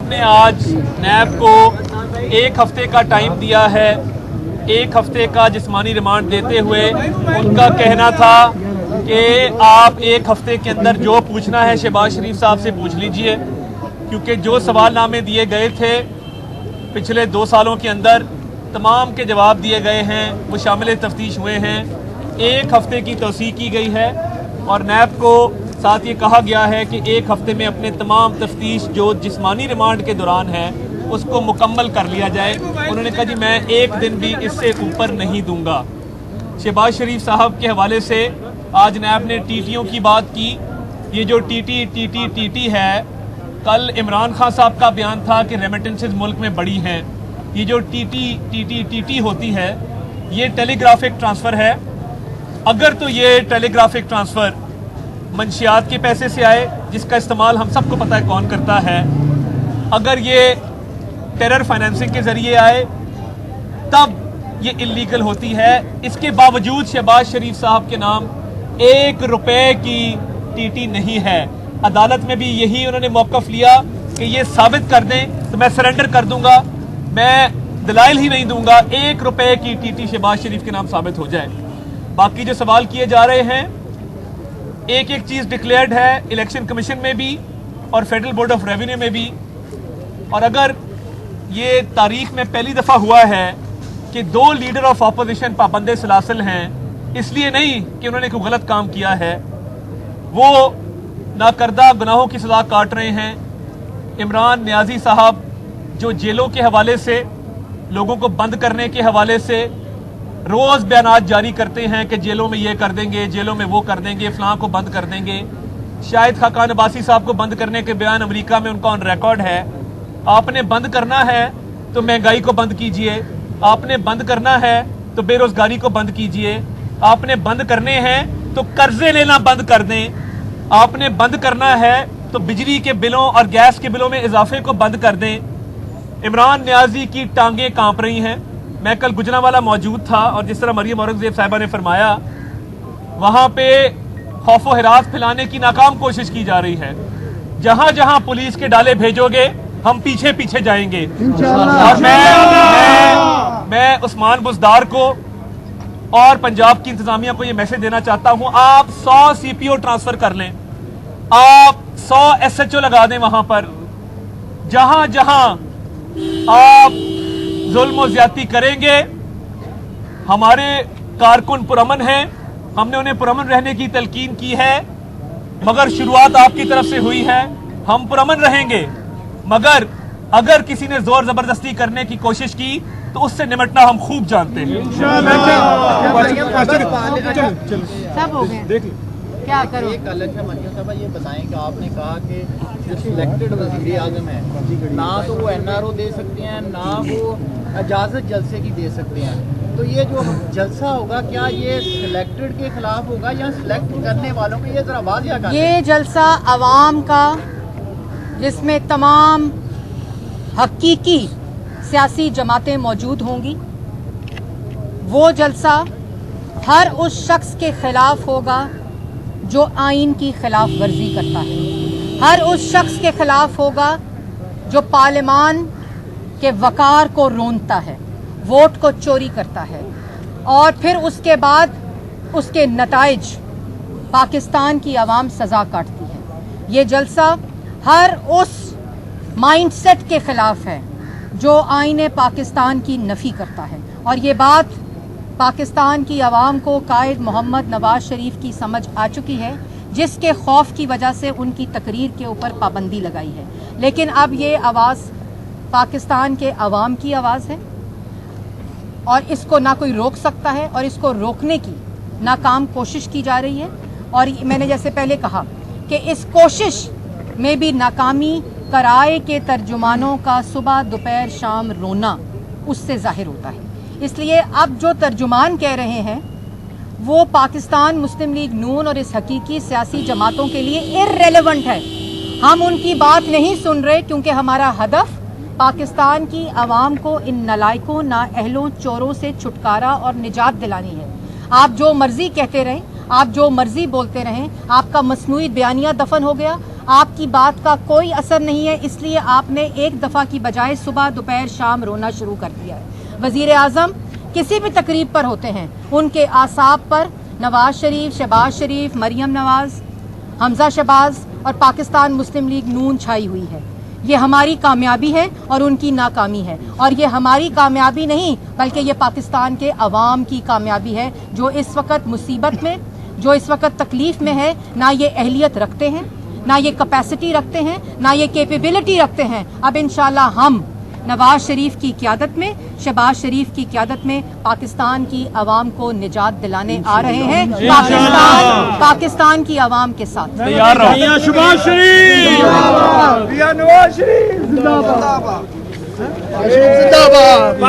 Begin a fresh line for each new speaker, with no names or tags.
ने आज नैब को एक हफ्ते का टाइम दिया है। एक हफ्ते का जिस्मानी रिमांड देते हुए उनका कहना था कि आप एक हफ्ते के अंदर जो पूछना है शहबाज शरीफ साहब से पूछ लीजिए, क्योंकि जो सवालनामे दिए गए थे पिछले 2 सालों के अंदर तमाम के जवाब दिए गए हैं, वो शामिल तफ्तीश हुए हैं। एक हफ्ते की तौसीक की गई है और नैब को साथ ये कहा गया है कि एक हफ्ते में अपने तमाम तफ्तीश जो जिस्मानी रिमांड के दौरान है उसको मुकम्मल कर लिया जाए। उन्होंने कहा जी मैं एक दिन भी इससे ऊपर नहीं दूंगा। शहबाज शरीफ साहब के हवाले से आज नैब ने टीटीओं की बात की। ये जो टीटी है, कल इमरान खान साहब का बयान था कि रेमिटेंसेस मुल्क में बड़ी हैं। ये जो टीटी होती है ये टेलीग्राफिक ट्रांसफ़र है। अगर तो ये टेलीग्राफिक ट्रांसफ़र मंशियात के पैसे से आए, जिसका इस्तेमाल हम सबको पता है कौन करता है, अगर ये टेरर फाइनेंसिंग के ज़रिए आए तब ये इल्लीगल होती है। इसके बावजूद शहबाज शरीफ साहब के नाम 1 रुपए की टीटी नहीं है। अदालत में भी यही उन्होंने मौक़िफ़ लिया कि ये साबित कर दें तो मैं सरेंडर कर दूंगा, मैं दलाइल ही नहीं दूंगा, 1 रुपए की टीटी शहबाज शरीफ के नाम साबित हो जाए। बाकी जो सवाल किए जा रहे हैं, एक एक चीज़ डिक्लेयर्ड है इलेक्शन कमीशन में भी और फेडरल बोर्ड ऑफ रेवेन्यू में भी। और अगर ये तारीख में पहली दफ़ा हुआ है कि 2 लीडर ऑफ अपोजिशन पाबंदे सलासिल हैं, इसलिए नहीं कि उन्होंने कोई गलत काम किया है, वो नाकर्दा गुनाहों की सज़ा काट रहे हैं। इमरान नियाजी साहब जो जेलों के हवाले से, लोगों को बंद करने के हवाले से रोज़ बयानात जारी करते हैं कि जेलों में ये कर देंगे, जेलों में वो कर देंगे, फलां को बंद कर देंगे। शाहिद खाकान अब्बासी साहब को बंद करने के बयान अमेरिका में उनका ऑन रिकॉर्ड है। आपने बंद करना है तो महंगाई को बंद कीजिए, आपने बंद करना है तो बेरोजगारी को बंद कीजिए, आपने बंद करने हैं तो कर्जे लेना बंद कर दें, आपने बंद करना है तो बिजली के बिलों और गैस के बिलों में इजाफे को बंद कर दें। इमरान नियाजी की टांगें कांप रही हैं। मैं कल गुजरांवाला मौजूद था और जिस तरह मरियम औरंगजेब साहिबा ने फरमाया, वहां पे खौफ व हिरास फैलाने की नाकाम कोशिश की जा रही है। जहां जहां पुलिस के डाले भेजोगे हम पीछे पीछे जाएंगे। और मैं उस्मान बुज़दार को और पंजाब की इंतजामिया को ये मैसेज देना चाहता हूं, आप 100 सीपीओ ट्रांसफर कर लें, आप 100 एसएचओ लगा दें वहां पर। जहां जहां आप जुल्म और ज्यादती करेंगे, हमारे कारकुन पुरअमन हैं, हमने उन्हें पुरअमन रहने की तलकीन की है, मगर शुरुआत आपकी तरफ से हुई है। हम पुरअमन रहेंगे, मगर अगर किसी ने जोर जबरदस्ती करने की कोशिश की तो उससे निपटना हम खूब जानते हैं।
सब हो गए, क्या करो?
एक मरियम साहब ये बताएं कि आपने कहा कि जो सिलेक्टेड वज़ीर आज़म है, ना तो वो एनआरओ दे सकते हैं, ना वो इजाज़त जलसे की दे सकते हैं, तो ये जो जलसा होगा क्या ये सिलेक्टेड के खिलाफ होगा या सिलेक्ट करने वालों को? ये जरा वाज़िया करें।
ये जलसा आवाम का, जिसमें तमाम हकीकी सियासी जमातें मौजूद होंगी, वो जलसा हर उस शख्स के खिलाफ होगा जो आइन की खिलाफ वर्जी करता है, हर उस शख्स के खिलाफ होगा जो पार्लियामान के वकार को रोंदता है, वोट को चोरी करता है और फिर उसके बाद उसके नताइज पाकिस्तान की आवाम सजा काटती है। ये जलसा हर उस माइंडसेट के खिलाफ है जो आईने पाकिस्तान की नफ़ी करता है। और ये बात पाकिस्तान की आवाम को कायद मोहम्मद नवाज शरीफ की समझ आ चुकी है, जिसके खौफ की वजह से उनकी तकरीर के ऊपर पाबंदी लगाई है। लेकिन अब ये आवाज़ पाकिस्तान के अवाम की आवाज़ है और इसको ना कोई रोक सकता है और इसको रोकने की नाकाम कोशिश की जा रही है। और मैंने जैसे पहले कहा कि इस कोशिश में भी नाकामी कराए के तर्जुमानों का सुबह दोपहर शाम रोना उससे जाहिर होता है। इसलिए अब जो तर्जुमान कह रहे हैं वो पाकिस्तान मुस्लिम लीग नून और इस हकीकी सियासी जमातों के लिए इर्रेलेवेंट है। हम उनकी बात नहीं सुन रहे क्योंकि हमारा हदफ पाकिस्तान की आवाम को इन नलायकों, नाअहलों, चोरों से छुटकारा और निजात दिलानी है। आप जो मर्जी कहते रहें, आप जो मर्जी बोलते रहें, आपका मसनूई बयानिया दफन हो गया, आपकी बात का कोई असर नहीं है, इसलिए आपने एक दफ़ा की बजाय सुबह दोपहर शाम रोना शुरू कर दिया है। वज़ीर आज़म किसी भी तकरीब पर होते हैं, उनके आसाब पर नवाज शरीफ, शहबाज शरीफ, मरियम नवाज, हमजा शहबाज और पाकिस्तान मुस्लिम लीग नून छाई हुई है। ये हमारी कामयाबी है और उनकी नाकामी है, और ये हमारी कामयाबी नहीं बल्कि ये पाकिस्तान के अवाम की कामयाबी है, जो इस वक्त मुसीबत में, जो इस वक्त तकलीफ में है। ना ये अहलियत रखते हैं, ना ये कैपेसिटी रखते हैं, ना ये कैपेबिलिटी रखते हैं। अब इंशाल्लाह हम नवाज शरीफ की क़यादत में, शहबाज शरीफ की क़यादत में पाकिस्तान की आवाम को निजात दिलाने आ रहे हैं। पाकिस्तान की आवाम के साथ
तैयार रहो।
शहबाज शरीफ, नवाज शरीफ जिंदाबाद, जिंदाबाद।